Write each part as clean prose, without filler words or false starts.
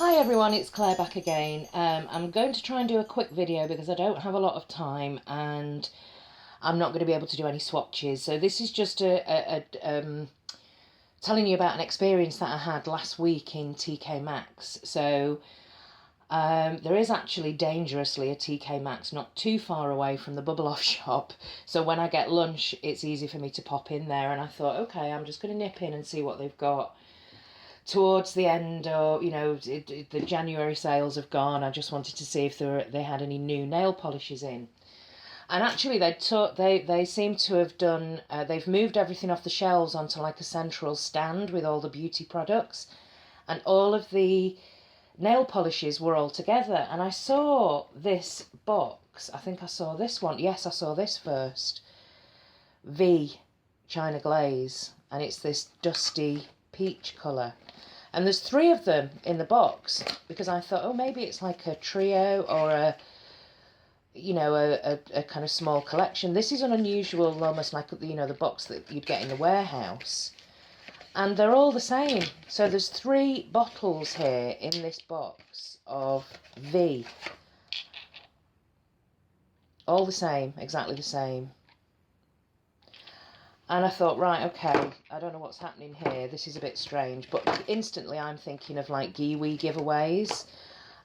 Hi everyone, it's Claire back again. I'm going to try and do a quick video because I don't have a lot of time and I'm not going to be able to do any swatches. So this is just telling you about an experience that I had last week in TKMaxx. So there is actually dangerously a TKMaxx not too far away from the Bubble Off shop. So when I get lunch, it's easy for me to pop in there. And I thought, okay, I'm just going to nip in and see what they've got. Towards the end, or the January sales have gone. I just wanted to see if they had any new nail polishes in. And actually, they seem to have done. They've moved everything off the shelves onto like a central stand with all the beauty products, and all of the nail polishes were all together. And I saw this box. I think I saw this one. Yes, I saw this first. V China Glaze, and it's this dusty peach colour. And there's 3 of them in the box because I thought, oh, maybe it's like a trio or a kind of small collection. This is an unusual, almost like the box that you'd get in the warehouse. And they're all the same. So there's 3 bottles here in this box of V. All the same, exactly the same. And I thought, right, okay, I don't know what's happening here. This is a bit strange. But instantly I'm thinking of like Giwi giveaways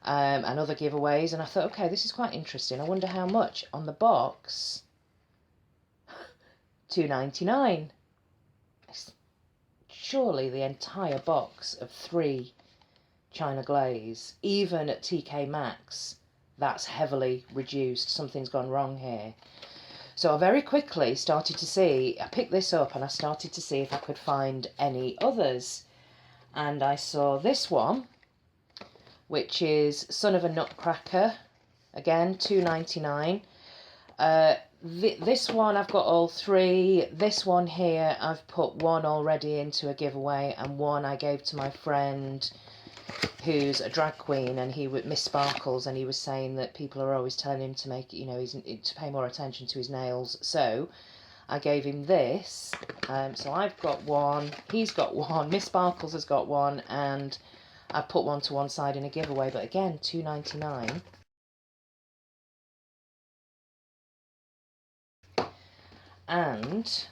and other giveaways. And I thought, okay, this is quite interesting. I wonder how much. On the box, $2.99. Surely the entire box of 3 China Glaze, even at TKMaxx, that's heavily reduced. Something's gone wrong here. So I very quickly started to see, I picked this up and I started to see if I could find any others. And I saw this one, which is Son of a Nutcracker, again, $2.99. This one, I've got all 3. This one here, I've put 1 already into a giveaway, and 1 I gave to my friend who's a drag queen, and he would Miss Sparkles, and he was saying that people are always telling him to make, to pay more attention to his nails. So I gave him this. So I've got 1, he's got 1, Miss Sparkles has got 1, and I put 1 to one side in a giveaway. But again, $2.99. And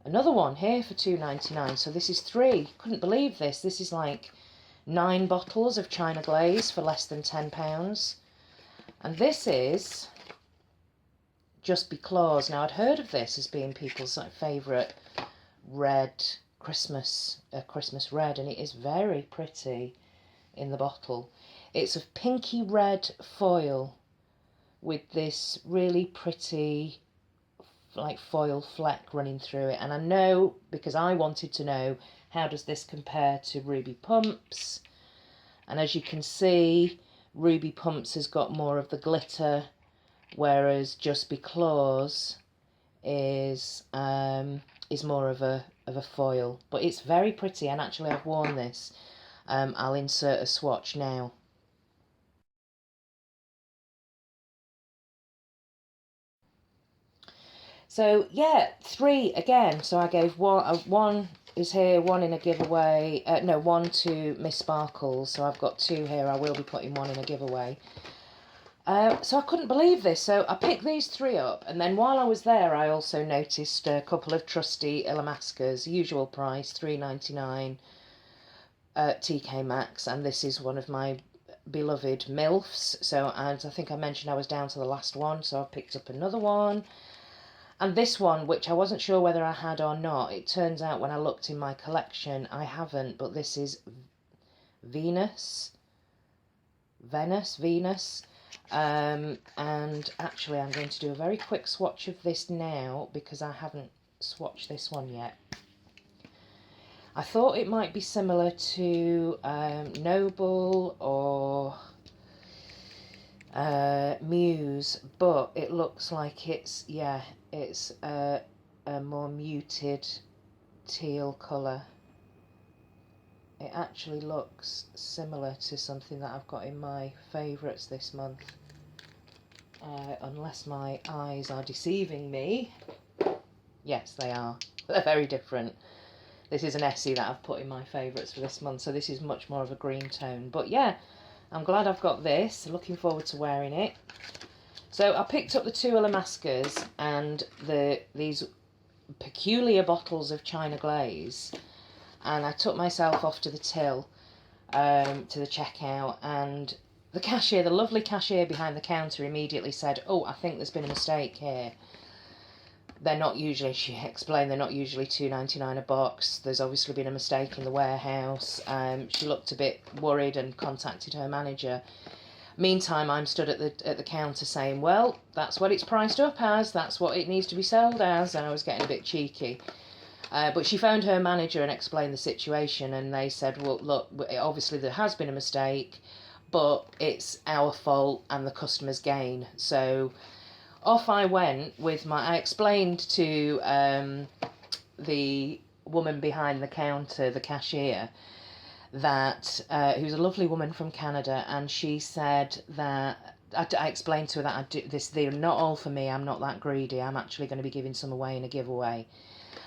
another one here for $2.99. So this is 3. Couldn't believe this. This is like 9 bottles of China Glaze for less than £10. And this is Just Because. Now, I'd heard of this as being people's favourite red Christmas red, and it is very pretty in the bottle. It's of pinky red foil with this really pretty like foil fleck running through it. And I know, because I wanted to know, how does this compare to Ruby Pumps? And as you can see, Ruby Pumps has got more of the glitter, whereas Just Because is more of a foil. But it's very pretty, and actually I've worn this. I'll insert a swatch now. So yeah, 3 again. So I gave 1 is here, 1 in a giveaway. No, 1 to Miss Sparkles. So I've got 2 here. I will be putting 1 in a giveaway. So I couldn't believe this. So I picked these 3 up, and then while I was there, I also noticed a couple of trusty Illamasquas, usual price, $3.99 at TKMaxx, and this is one of my beloved MILFs. So, and I think I mentioned I was down to the last one, so I picked up another one. And this one, which I wasn't sure whether I had or not, it turns out when I looked in my collection, I haven't, but this is Venus. And actually I'm going to do a very quick swatch of this now because I haven't swatched this one yet. I thought it might be similar to Noble or Muse, but it looks like it's a more muted teal colour. It actually looks similar to something that I've got in my favourites this month, unless my eyes are deceiving me. Yes, they are. They're very different. This is an Essie that I've put in my favourites for this month, so this is much more of a green tone. But yeah, I'm glad I've got this. Looking forward to wearing it. So I picked up the 2 Alamaskas and these peculiar bottles of China Glaze, and I took myself off to the till, to the checkout, and the cashier, the lovely cashier behind the counter, immediately said, "Oh, I think there's been a mistake here. They're not usually," she explained, "they're not usually $2.99 a box. There's obviously been a mistake in the warehouse." She looked a bit worried and contacted her manager. Meantime, I'm stood at the counter saying, "Well, that's what it's priced up as. That's what it needs to be sold as." And I was getting a bit cheeky. But she phoned her manager and explained the situation, and they said, "Well, look, obviously there has been a mistake, but it's our fault and the customer's gain." So off I went with I explained to the woman behind the counter, the cashier, that who's a lovely woman from Canada, and she said that I explained to her that they're not all for me. I'm not that greedy. I'm actually going to be giving some away in a giveaway,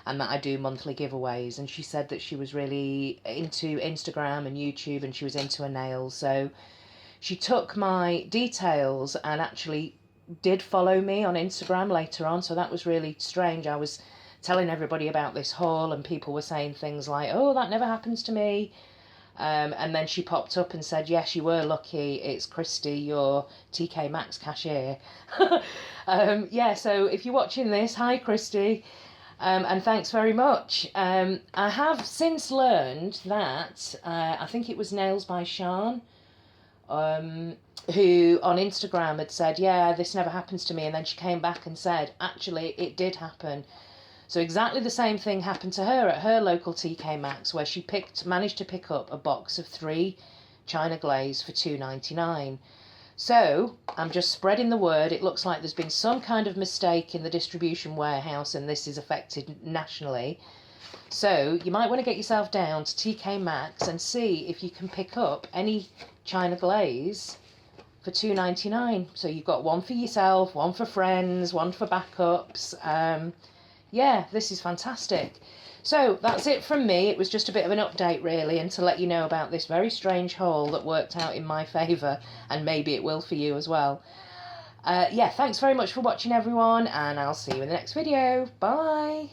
and that I do monthly giveaways. And she said that she was really into Instagram and YouTube, and she was into her nails, so she took my details and actually did follow me on Instagram later on. So that was really strange. I was telling everybody about this haul, and people were saying things like, "Oh, that never happens to me." And then she popped up and said, "Yes, you were lucky. It's Christy, your TKMaxx cashier." Yeah, so if you're watching this, hi Christy, and thanks very much. I have since learned that, I think it was Nails by Sean, who on Instagram had said, "Yeah, this never happens to me," and then she came back and said, "Actually, it did happen." So exactly the same thing happened to her at her local TKMaxx, where she managed to pick up a box of 3 China Glaze for $2.99. So I'm just spreading the word. It looks like there's been some kind of mistake in the distribution warehouse, and this is affected nationally. So you might want to get yourself down to TKMaxx and see if you can pick up any China Glaze for $2.99. So you've got one for yourself, one for friends, one for backups. Yeah, this is fantastic. So that's it from me. It was just a bit of an update really, and to let you know about this very strange haul that worked out in my favour, and maybe it will for you as well. Yeah, thanks very much for watching everyone, and I'll see you in the next video. Bye!